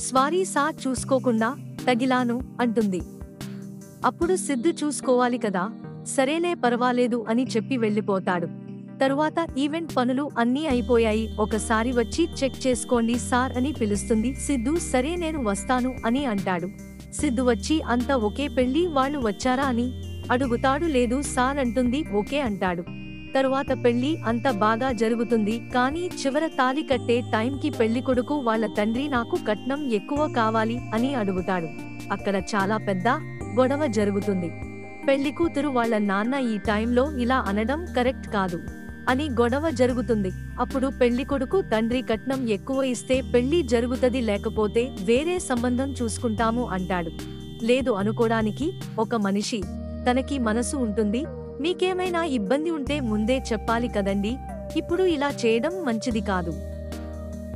స్వారీ సార్, చూసుకోకుండా తగిలాను అంటుంది. అప్పుడు సిద్ధు చూసుకోవాలి కదా, సరేలే పర్వాలేదు అని చెప్పి వెళ్ళిపోతాడు. తరువాత ఈవెంట్ పనులు అన్నీ అయిపోయాయి, ఒకసారి వచ్చి చెక్ చేసుకోండి సార్ అని పిలుస్తుంది. సిద్ధు సరే నేను వస్తాను అని అంటాడు. సిద్ధు వచ్చి అంతా ఓకే, పెళ్లి వాళ్ళు వచ్చారా అని అడుగుతాడు. లేదు సార్ అంటుంది. ఓకే అంటాడు. తరువాత పెళ్లి అంత బాగా జరుగుతుంది. కానీ చివర తాళి కట్టే టైంకి పెళ్లికొడుకు వాళ్ళ తండ్రి నాకు కట్నం ఎక్కువ కావాలి అని అడుగుతాడు. అక్కడ చాలా పెద్ద గొడవ జరుగుతుంది. పెళ్లికూతురు వాళ్ళ నాన్న ఈ టైంలో ఇలా అనడం కరెక్ట్ కాదు అని గొడవ జరుగుతుంది. అప్పుడు పెళ్లికొడుకు తండ్రి కట్నం ఎక్కువ ఇస్తే పెళ్లి జరుగుతది, లేకపోతే వేరే సంబంధం చూసుకుంటాము అంటాడు. లేదు అనుకోడానికి ఒక మనిషి, తనకి మనసు ఉంటుంది. మీకేమైనా ఇబ్బంది ఉంటే ముందే చెప్పాలి కదండి, ఇప్పుడు ఇలా చేయడం మంచిది కాదు.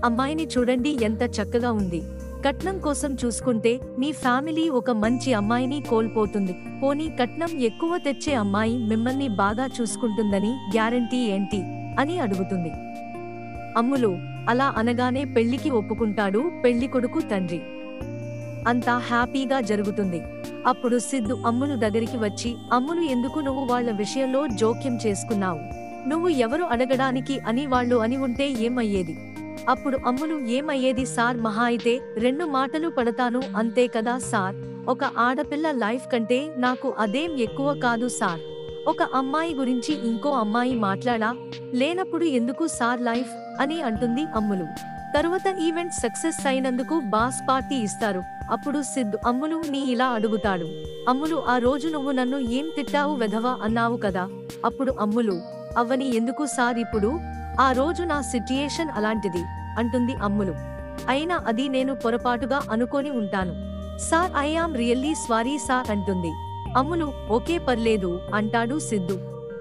అమ్మాయిని చూడండి ఎంత చక్కగా ఉంది, కట్నం కోసం చూసుకుంటే మీ ఫ్యామిలీ ఒక మంచి అమ్మాయిని కోల్పోతుంది. పోనీ కట్నం ఎక్కువ తెచ్చే అమ్మాయి మిమ్మల్ని బాగా చూసుకుంటుందని గ్యారంటీ ఏంటి అని అడుగుతుంది. అమ్ములు అలా అనగానే పెళ్లికి ఒప్పుకుంటాడు పెళ్లికొడుకు తండ్రి. అంతా హ్యాపీగా జరుగుతుంది. అప్పుడు సిద్ధు అమ్ములు దగ్గరికి వచ్చి, అమ్ములు ఎందుకు నువ్వు వాళ్ళ విషయంలో జోక్యం చేసుకున్నావు? నువ్వు ఎవరు అడగడానికి అని వాళ్ళు అని ఉంటే ఏమయ్యేది? అప్పుడు అమ్ములు, ఏమయ్యేది సార్, మహా అయితే 2 మాటలు పడతాను అంతే కదా సార్, ఒక ఆడపిల్ల లైఫ్ కంటే నాకు అదేం ఎక్కువ కాదు సార్. ఒక అమ్మాయి గురించి ఇంకో అమ్మాయి మాట్లాడా లేనప్పుడు ఎందుకు సార్ లైఫ్ అని అంటుంది అమ్ములు. తరువాత ఈవెంట్ సక్సెస్ అయినందుకు బాస్ పార్టీ ఇస్తారు. అప్పుడు సిద్ధు అమ్ములు నీ ఇలా అడుగుతాడు. అమ్ములు, ఆ రోజు నువ్వు నన్ను ఏం తిట్టావు, వెధవా అన్నావు కదా. అప్పుడు అమ్ములు, అవ్వని ఎందుకు సార్, ఇప్పుడు ఆ రోజు నా సిట్యుయేషన్ అలాంటిది అంటుంది అమ్ములు. అయినా అది నేను పొరపాటుగా అనుకొని ఉంటాను sir, I am really sorry sir అంటుంది. అమ్ములు, ఓకే పర్లేదు అంటాడు సిద్ధు.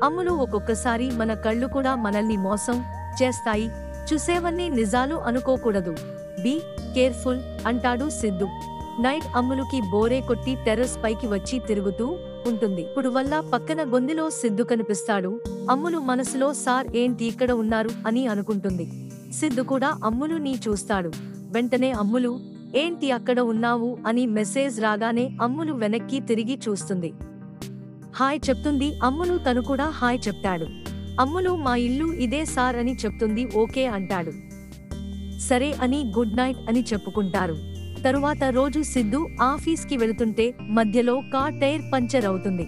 అమ్ములు, ఒక్కొక్కసారి మన కళ్ళు కూడా మనల్ని మోసం చేస్తాయి, చూసేవన్నీ నిజాలు అనుకోకూడదు, బీ కేర్ఫుల్ అంటాడు సిద్ధు. నైట్ అమ్ములుకి బోరే కొట్టి టెర్రస్ పైకి వచ్చి తిరుగుతూ ఉంటుంది. ఇప్పుడు వల్ల పక్కన గొంతులో సిద్ధు కనిపిస్తాడు. అమ్ములు మనసులో సార్ ఏంటి ఇక్కడ ఉన్నారు అని అనుకుంటుంది. సిద్ధు కూడా అమ్ములుని చూస్తాడు. వెంటనే అమ్ములు, ఏంటి అక్కడ ఉన్నావు అని మెసేజ్ రాగానే అమ్ములు వెనక్కి తిరిగి చూస్తుంది. హాయ్ చెప్తుంది అమ్ములు. తను కూడా హాయ్ చెప్తాడు. అమ్ములు, మా ఇల్లు ఇదే సార్ అని చెప్తుంది. ఓకే అంటాడు. సరే అని గుడ్ నైట్ అని చెప్పుకుంటారు. తరువాత రోజు సిద్ధు ఆఫీస్కి వెళుతుంటే మధ్యలో కార్ టైర్ పంచర్ అవుతుంది.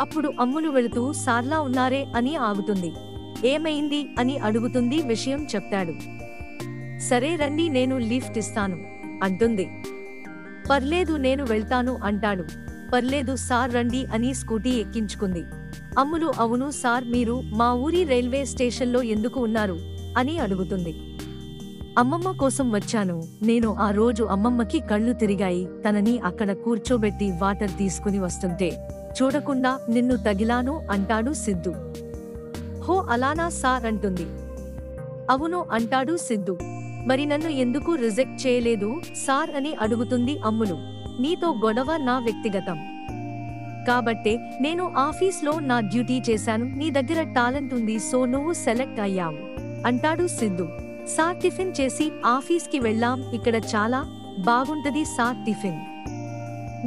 అప్పుడు అమ్ములు వెళుతూ సార్లా ఉన్నారే అని ఆగుతుంది. ఏమైంది అని అడుగుతుంది. విషయం చెప్తాడు. సరే రండి, నేను లిఫ్ట్ ఇస్తాను అంటుంది. పర్లేదు నేను వెళ్తాను అంటాడు. పర్లేదు సార్ రండి అని స్కూటీ ఎక్కించుకుంది. అమ్ములు, అవును సార్, మీరు మా ఊరి రైల్వే స్టేషన్లో ఎందుకు ఉన్నారు అని అడుగుతుంది. అమ్మమ్మ కోసం వచ్చాను. నేను ఆ రోజు అమ్మమ్మకి కళ్ళు తిరిగాయి, తనని అక్కడ కూర్చోబెట్టి వాటర్ తీసుకుని వస్తుంటే చూడకుండా నిన్ను తగిలాను అంటాడు సిద్ధు. హో అలానా సార్ అంటుంది. అవును అంటాడు సిద్ధు. మరి నన్ను ఎందుకు రిజెక్ట్ చేయలేదు సార్ అని అడుగుతుంది అమ్ములు. నీతో గొడవ నా వ్యక్తిగతం కాబట్టే నేను ఆఫీస్లో నా డ్యూటీ చేశాను, నీ దగ్గర టాలెంట్ ఉంది, సో నువ్వు సెలెక్ట్ అయ్యావు అంటాడు సిద్ధు. సార్ టిఫిన్ చేసి ఆఫీస్కి వెళ్ళాం, ఇక్కడ చాలా బాగుంటది సార్ టిఫిన్,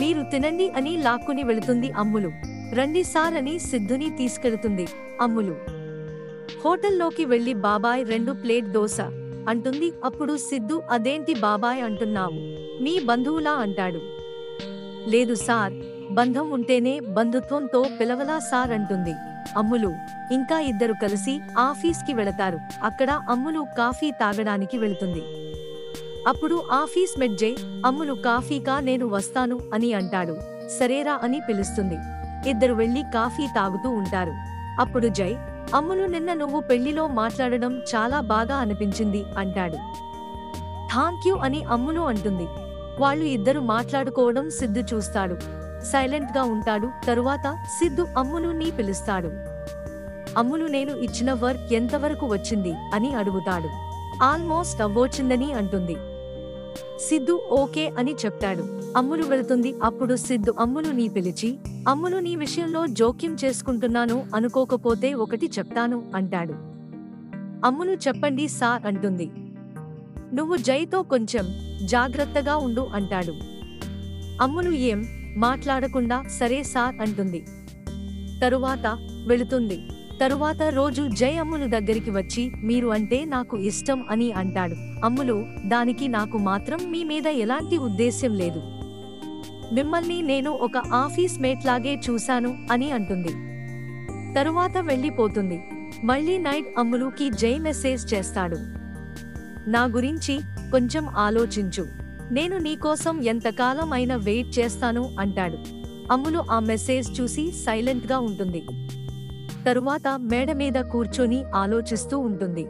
మీరు తినండి అని లాక్కుని వెళుతుంది అమ్ములు. రండి సార్ అని సిద్ధుని తీసుకెళుతుంది అమ్ములు. హోటల్లోకి వెళ్లి బాబాయ్ 2 ప్లేట్ దోశ అంటుంది. అప్పుడు సిద్ధు, అదేంటి బాబాయ్ అంటున్నావు, మీ బంధువులా అంటాడు. లేదు సార్, బంధం ఉంటేనే బంధుత్వంతో పిలవలా సార్ అంటుంది అమ్ములు. ఇంకా ఇద్దరు కలిసి ఆఫీస్కి వెళతారు. అక్కడ అమ్ములు కాఫీ తాగడానికి వెళుతుంది. అప్పుడు ఆఫీస్ మేట్ జై, అమ్ములు కాఫీకా, నేను వస్తాను అని అంటాడు. సరేరా అని పిలుస్తుంది. ఇద్దరు వెళ్లి కాఫీ తాగుతూ ఉంటారు. అప్పుడు జై, అమ్ములు నిన్న నువ్వు పెళ్లిలో మాట్లాడడం చాలా బాగా అనిపించింది అంటాడు. థాంక్యూ అని అమ్ములు అంటుంది. వాళ్ళు ఇద్దరు మాట్లాడుకోవడం సిద్ధు చూస్తాడు. సైలెంట్ గా ఉంటాడు. తరువాత సిద్ధు అమ్ములుని పిలుస్తాడు. అమ్ములు, నేను ఇచ్చిన వర్క్ ఎంతవరకు వచ్చింది అని అడుగుతాడు. ఆల్మోస్ట్ అవ్వొచ్చిందని అంటుంది. సిద్ధు ఓకే అని చెప్తాడు. అమ్ములు వెళుతుంది. అప్పుడు సిద్ధు అమ్ములుని పిలిచి, అమ్ములు నీ విషయంలో జోక్యం చేసుకుంటున్నాను అనుకోకపోతే ఒకటి చెప్తాను అంటాడు. అమ్ములు చెప్పండి సార్ అంటుంది. నువ్వు జైతో కొంచెం జాగ్రత్తగా ఉండు అంటాడు. అమ్ములు ఏం మాట్లాడకుండా సరే సార్ అంటుంది. తరువాత వెళుతుంది. తరువాత రోజు జై అమ్ములు దగ్గరికి వచ్చి మీరు అంటే నాకు ఇష్టం అని అంటాడు. అమ్ములు దానికి నాకు మాత్రం మీ మీద ఎలాంటి ఉద్దేశ్యం లేదు. మిమ్మల్ని నేను ఒక ఆఫీస్ మేట్ లాగే చూశాను అని అంటుంది. తరువాత వెళ్ళిపోతుంది. మళ్ళీ నైట్ అమ్ములుకి జై మెసేజ్ చేస్తాడు. నా గురించి కొంచెం ఆలోచించు. నేను నీకోసం ఎంతకాలం అయినా వెయిట్ చేస్తాను అంటాడు. అమ్ములు ఆ మెసేజ్ చూసి సైలెంట్ గా ఉంటుంది. తరువాత మేడ మీద కూర్చొని ఆలోచిస్తూ ఉంటుంది.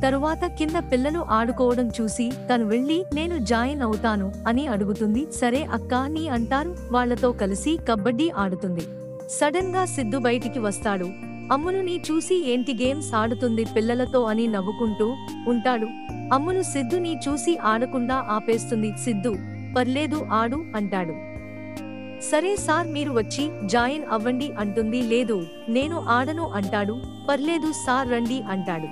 తరువాత కింద పిల్లలు ఆడుకోవడం చూసి తను వెళ్ళి నేను జాయిన్ అవుతాను అని అడుగుతుంది. సరే అక్క నీ అంటారు. వాళ్లతో కలిసి కబడ్డీ ఆడుతుంది. సడన్ గా సిద్ధు బయటికి వస్తాడు. అమ్ములుని చూసి ఏంటి గేమ్స్ ఆడుతుంది పిల్లలతో అని నవ్వుకుంటూ ఉంటాడు. అమ్ములు సిద్ధుని చూసి ఆడకుండా ఆపేస్తుంది. సిద్ధు పర్లేదు ఆడు అంటాడు. సరే సార్ మీరు వచ్చి జాయిన్ అవ్వండి అంటుంది. లేదు నేను ఆడను అంటాడు. పర్లేదు సార్ రండి అంటాడు.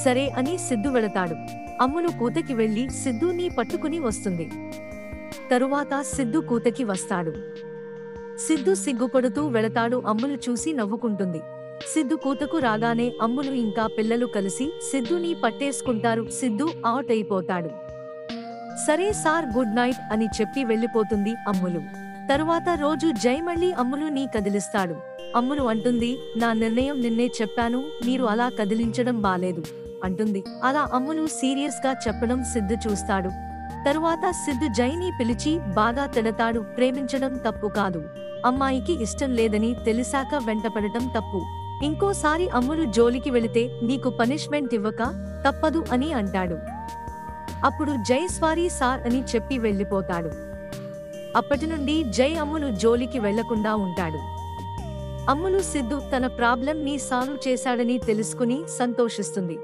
సరే అని సిద్ధు వెళతాడు. అమ్ములు కూతకి వెళ్లి సిద్ధుని పట్టుకుని వస్తుంది. తరువాత సిద్ధు కూతకి వస్తాడు. సిద్ధు సిగ్గుపడుతూ వెళతాడు. అమ్ములు చూసి నవ్వుకుంటుంది. సిద్ధు కూతకు రాగానే అమ్ములు ఇంకా పిల్లలు కలిసి సిద్ధుని పట్టేసుకుంటారు. సిద్ధు అవుట్ అయిపోతాడు. సరే సార్ గుడ్ నైట్ అని చెప్పి వెళ్ళిపోతుంది అమ్ములు. తరువాత రోజు జై మళ్ళీ అమ్ములుని కదిలిస్తాడు. అమ్ములు అంటుంది నా నిర్ణయం నిన్నే చెప్పాను, మీరు అలా కదిలించడం బాలేదు అంటుంది. అలా అమ్ములు సీరియస్ గా చెప్పడం సిద్ధు చూస్తాడు. తరువాత సిద్ధు జైని పిలిచి బాగా తిడతాడు. ప్రేమించడం తప్పు కాదు, అమ్మాయికి ఇష్టం లేదని తెలిసాక వెంటపడటం తప్పు. ఇంకోసారి అమ్ములు జోలికి వెళితే నీకు పనిష్మెంట్ ఇవ్వక తప్పదు అని అంటాడు. అప్పుడు జై సారీ సార్ అని చెప్పి వెళ్ళిపోతాడు. అప్పటి నుండి జై అమ్ములు జోలికి వెళ్లకుండా ఉంటాడు. అమ్ములు సిద్ధు తన ప్రాబ్లం ని సాల్వ్ చేశాడని తెలుసుకుని సంతోషిస్తుంది.